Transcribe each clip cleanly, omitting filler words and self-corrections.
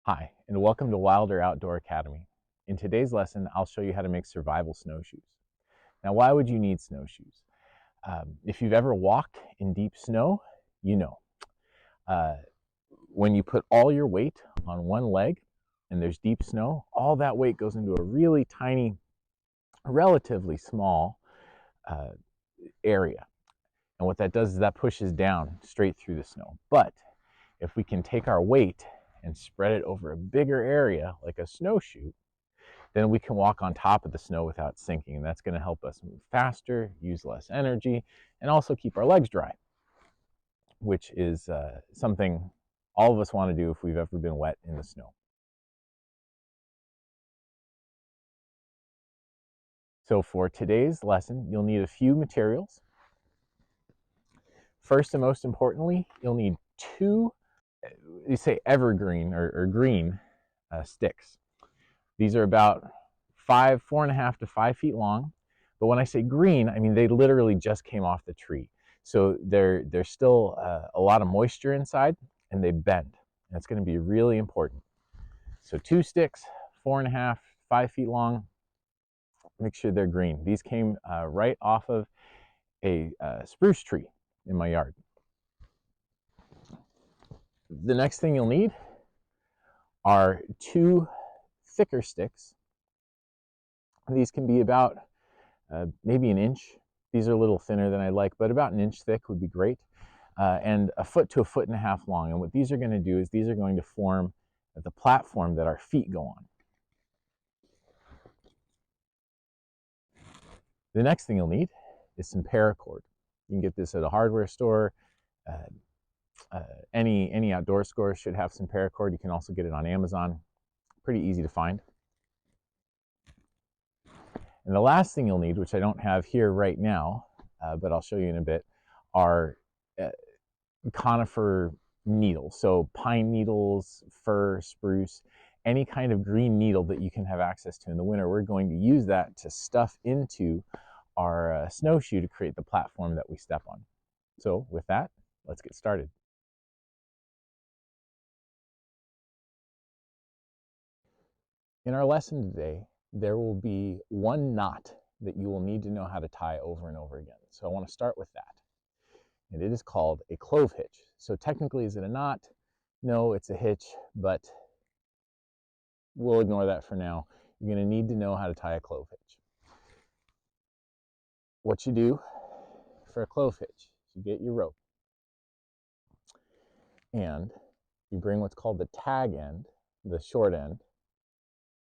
Hi, and welcome to Wilder Outdoor Academy. In today's lesson, I'll show you how to make survival snowshoes. Now, why would you need snowshoes? If you've ever walked in deep snow, you know. Uh, when you put all your weight on one leg and there's deep snow, all that weight goes into a really tiny, relatively small uh, area. And what that does is that pushes down straight through the snow. But if we can take our weight and spread it over a bigger area, like a snowshoe, then we can walk on top of the snow without sinking. And that's going to help us move faster, use less energy, and also keep our legs dry, which is something all of us want to do if we've ever been wet in the snow. So for today's lesson, you'll need a few materials. First and most importantly, you'll need two, you say evergreen or green sticks. These are about 4.5 to 5 feet long. But when I say green, I mean they literally just came off the tree. So there's still a lot of moisture inside and they bend. That's going to be really important. So 2 sticks, 4.5, 5 feet long. Make sure they're green. These came right off of a spruce tree in my yard. The next thing you'll need are 2 thicker sticks. These can be about maybe an inch. These are a little thinner than I like, but about an inch thick would be great. And a foot to a foot and a half long. And what these are going to do is these are going to form the platform that our feet go on. The next thing you'll need is some paracord. You can get this at a hardware store. Any outdoor store should have some paracord. You can also get it on Amazon. Pretty easy to find. And the last thing you'll need, which I don't have here right now, but I'll show you in a bit, are conifer needles. So pine needles, fir, spruce, any kind of green needle that you can have access to in the winter. We're going to use that to stuff into our snowshoe to create the platform that we step on. So with that, let's get started. In our lesson today, there will be one knot that you will need to know how to tie over and over again. So I want to start with that. And it is called a clove hitch. So technically, is it a knot? No, it's a hitch, but we'll ignore that for now. You're going to need to know how to tie a clove hitch. What you do for a clove hitch, you get your rope and you bring what's called the tag end, the short end,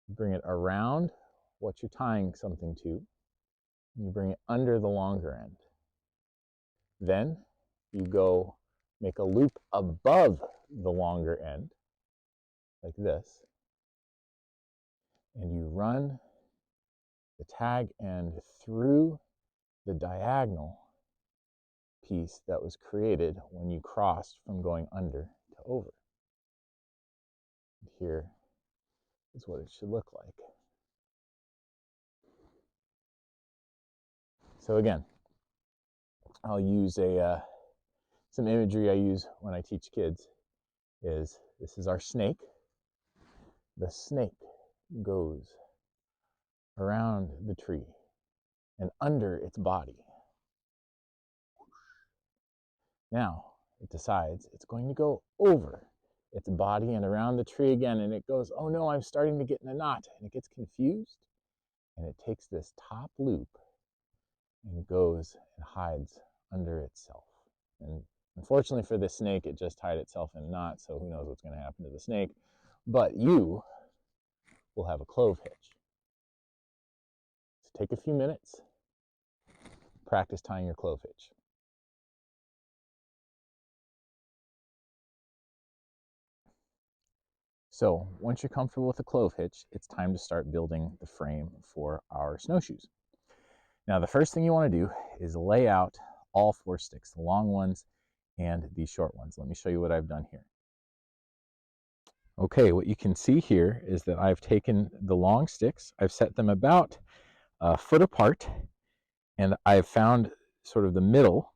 you bring it around what you're tying something to, and you bring it under the longer end. Then you go make a loop above the longer end, like this, and you run the tag end through the diagonal piece that was created when you crossed from going under to over. Here is what it should look like. So again, I'll use some imagery I use when I teach kids. This is our snake. The snake goes around the tree and under its body. Now it decides it's going to go over its body and around the tree again, and it goes, oh no, I'm starting to get in a knot, and it gets confused, and it takes this top loop and goes and hides under itself. And unfortunately for this snake, it just tied itself in a knot, so who knows what's going to happen to the snake. But you will have a clove hitch. So take a few minutes, practice tying your clove hitch. So once you're comfortable with the clove hitch, it's time to start building the frame for our snowshoes. Now the first thing you want to do is lay out all 4 sticks, the long ones and the short ones. Let me show you what I've done here. Okay, what you can see here is that I've taken the long sticks, I've set them about a foot apart, and I've found sort of the middle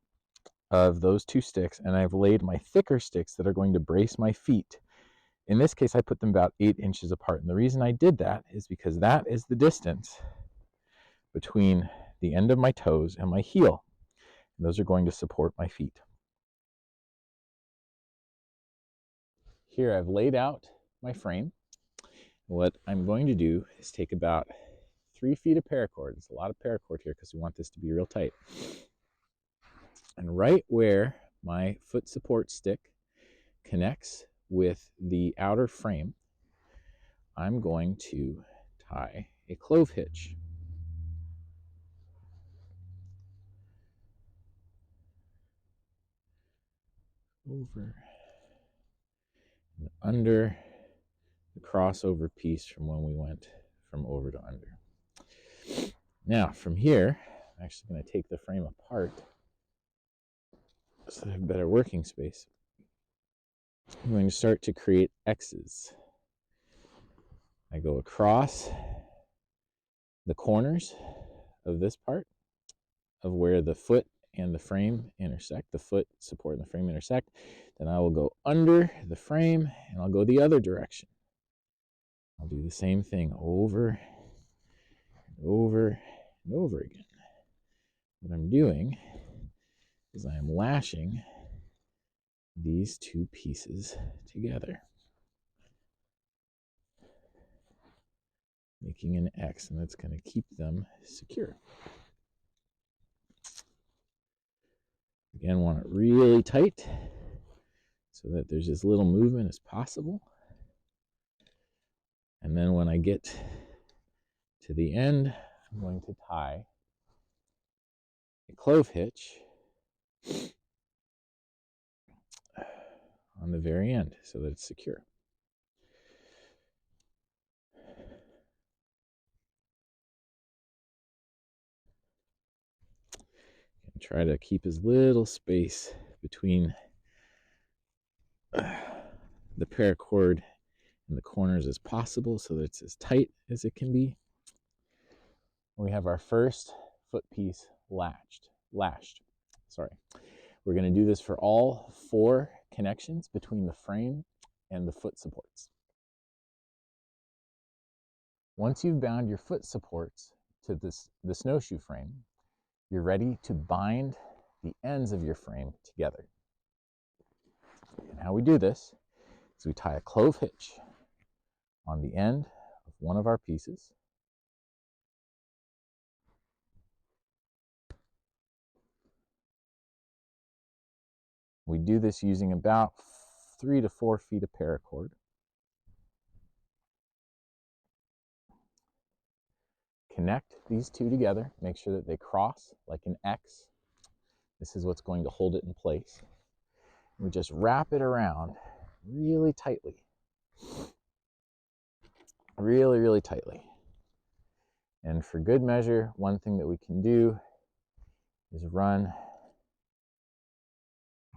of those 2 sticks, and I've laid my thicker sticks that are going to brace my feet In this case, I put them about 8 inches apart. And the reason I did that is because that is the distance between the end of my toes and my heel. And those are going to support my feet. Here I've laid out my frame. What I'm going to do is take about 3 feet of paracord. It's a lot of paracord here because we want this to be real tight. And right where my foot support stick connects with the outer frame, I'm going to tie a clove hitch. Over and under the crossover piece from when we went from over to under. Now from here, I'm actually going to take the frame apart so I have better working space. I'm going to start to create X's. I go across the corners of this part of where the foot and the frame intersect, the foot support and the frame intersect. Then I will go under the frame and I'll go the other direction. I'll do the same thing over and over and over again. What I'm doing is I am lashing these two pieces together, making an X, and that's going to keep them secure. Again, want it really tight so that there's as little movement as possible. And then when I get to the end, I'm going to tie a clove hitch on the very end so that it's secure. And try to keep as little space between the paracord and the corners as possible so that it's as tight as it can be. We have our first foot piece lashed. We're going to do this for all 4 connections between the frame and the foot supports. Once you've bound your foot supports to the snowshoe frame, you're ready to bind the ends of your frame together. And how we do this is we tie a clove hitch on the end of one of our pieces. We do this using about 3 to 4 feet of paracord. Connect these two together, make sure that they cross like an X. This is what's going to hold it in place. We just wrap it around really tightly. Really, really tightly. And for good measure, one thing that we can do is run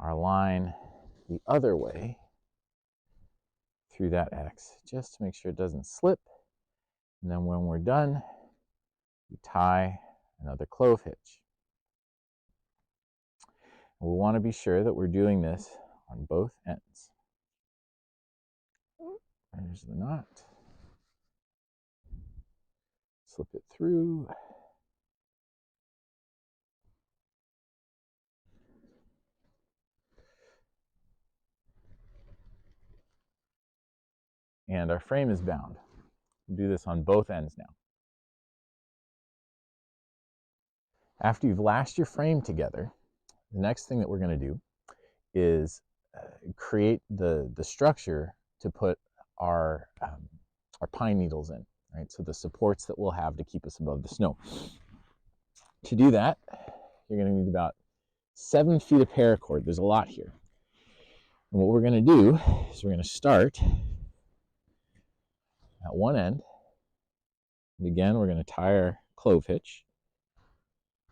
our line the other way through that X, just to make sure it doesn't slip. And then when we're done, we tie another clove hitch. And we want to be sure that we're doing this on both ends. There's the knot. Slip it through. And our frame is bound. We'll do this on both ends now. After you've lashed your frame together, the next thing that we're going to do is create the structure to put our pine needles in, right? So the supports that we'll have to keep us above the snow. To do that, you're going to need about 7 feet of paracord. There's a lot here. And what we're going to do is we're going to start at one end. And again, we're going to tie our clove hitch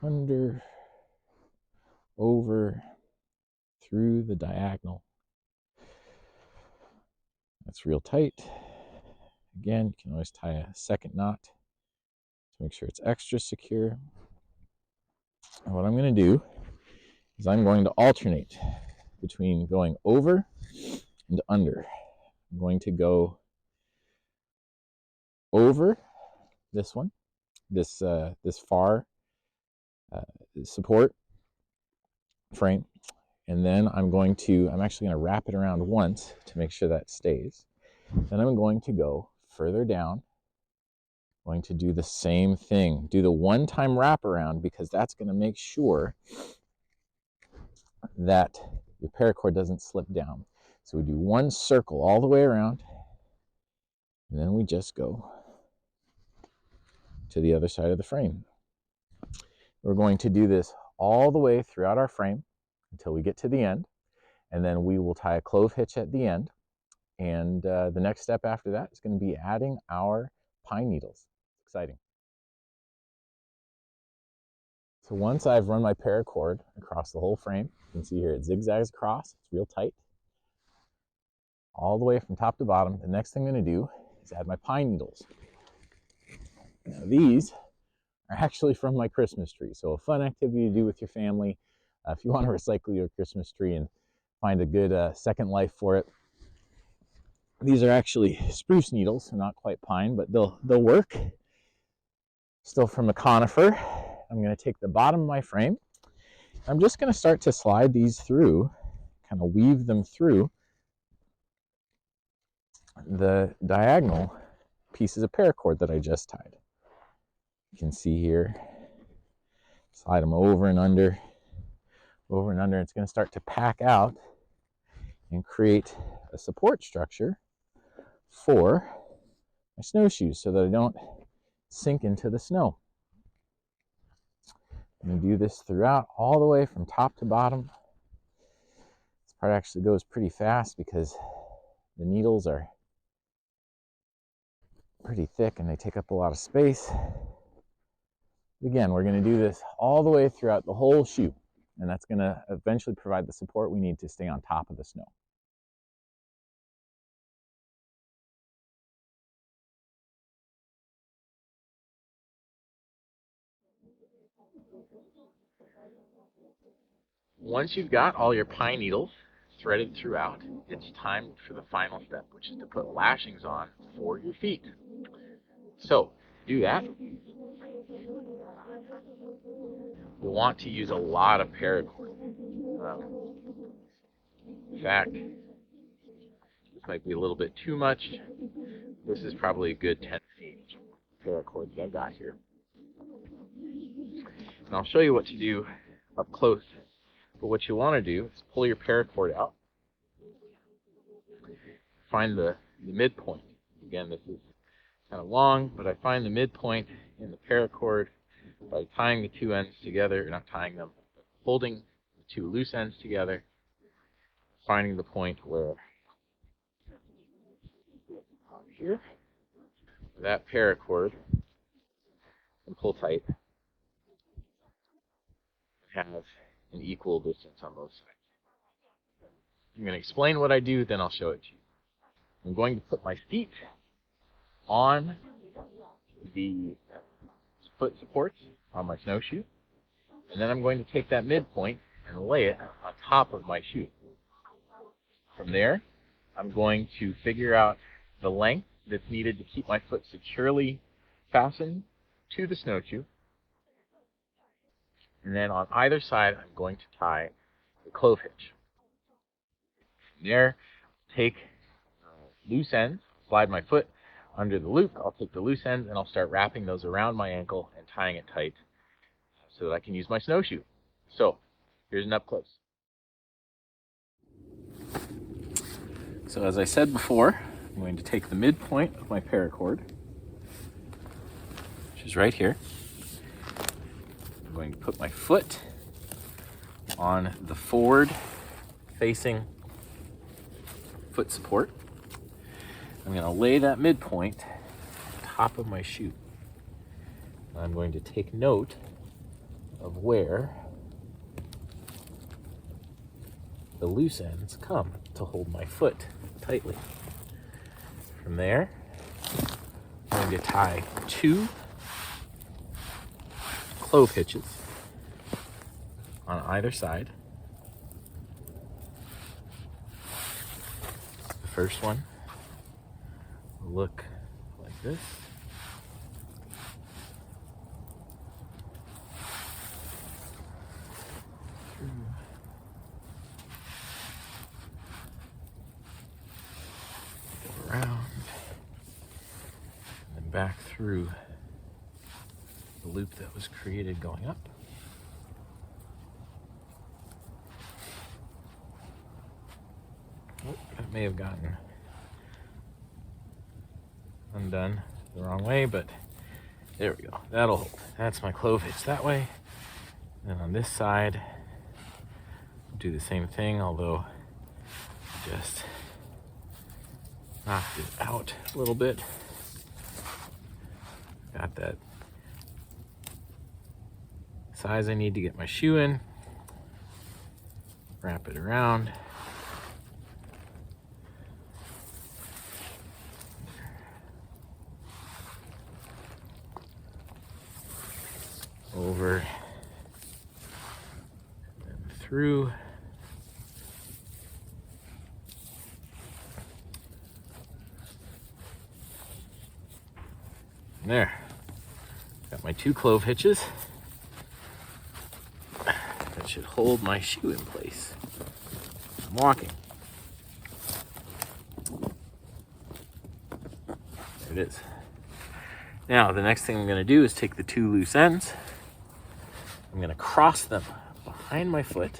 under, over, through the diagonal. That's real tight. Again, you can always tie a second knot to make sure it's extra secure. And what I'm going to do is I'm going to alternate between going over and under. I'm going to go over this one, this far support frame, and then I'm actually going to wrap it around once to make sure that stays. Then I'm going to go further down, going to do the same thing, do the one-time wraparound, because that's going to make sure that your paracord doesn't slip down. So we do one circle all the way around, and then we just go to the other side of the frame. We're going to do this all the way throughout our frame until we get to the end, and then we will tie a clove hitch at the end. And the next step after that is going to be adding our pine needles. It's exciting. So once I've run my paracord across the whole frame, you can see here it zigzags across, it's real tight, all the way from top to bottom. The next thing I'm going to do is add my pine needles. Now these are actually from my Christmas tree, so a fun activity to do with your family. If you want to recycle your Christmas tree and find a good second life for it, these are actually spruce needles, so not quite pine, but they'll work. Still from a conifer. I'm going to take the bottom of my frame. I'm just going to start to slide these through, kind of weave them through the diagonal pieces of paracord that I just tied. You can see here, slide them over and under, over and under. It's going to start to pack out and create a support structure for my snowshoes so that I don't sink into the snow. I'm going to do this throughout, all the way from top to bottom. This part actually goes pretty fast because the needles are pretty thick and they take up a lot of space. Again, we're going to do this all the way throughout the whole shoe, and that's going to eventually provide the support we need to stay on top of the snow. Once you've got all your pine needles threaded throughout, it's time for the final step, which is to put lashings on for your feet. So, to do that, you'll want to use a lot of paracord. In fact, this might be a little bit too much. This is probably a good 10 feet paracord that I've got here. And I'll show you what to do up close. But what you want to do is pull your paracord out, find the midpoint. Again, this is kind of long, but I find the midpoint in the paracord by tying the two ends together, not tying them, but holding the two loose ends together, finding the point where here, that paracord, and pull tight, have an equal distance on both sides. I'm going to explain what I do, then I'll show it to you. I'm going to put my feet on the foot supports on my snowshoe, and then I'm going to take that midpoint and lay it on top of my shoe. From there, I'm going to figure out the length that's needed to keep my foot securely fastened to the snowshoe, and then on either side I'm going to tie the clove hitch. From there, take loose ends, slide my foot under the loop. I'll take the loose ends and I'll start wrapping those around my ankle and tying it tight so that I can use my snowshoe. So here's an up close. So as I said before, I'm going to take the midpoint of my paracord, which is right here. I'm going to put my foot on the forward facing foot support. I'm going to lay that midpoint on top of my shoe. I'm going to take note of where the loose ends come to hold my foot tightly. From there, I'm going to tie two clove hitches on either side. The first one will look like this. Go around and then back through the loop that was created going up. Oh, that may have gotten undone the wrong way, but there we go. That'll hold. That's my clove hitch that way. And on this side, do the same thing, although just knocked it out a little bit. Got that size I need to get my shoe in. Wrap it around. Over and through. And there. Got my 2 clove hitches. That should hold my shoe in place. I'm walking. There it is. Now, the next thing I'm going to do is take the 2 loose ends. I'm going to cross them behind my foot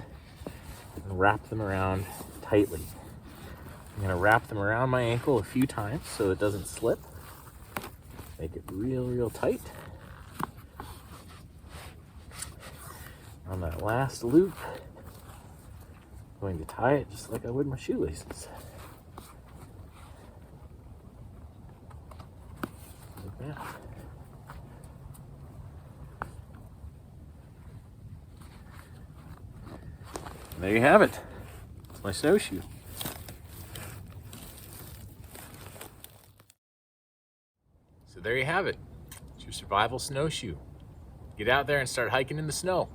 and wrap them around tightly. I'm going to wrap them around my ankle a few times so it doesn't slip. Make it real tight. On that last loop, I'm going to tie it just like I would my shoelaces. Like that. And there you have it. It's my snowshoe. So there you have it. It's your survival snowshoe. Get out there and start hiking in the snow.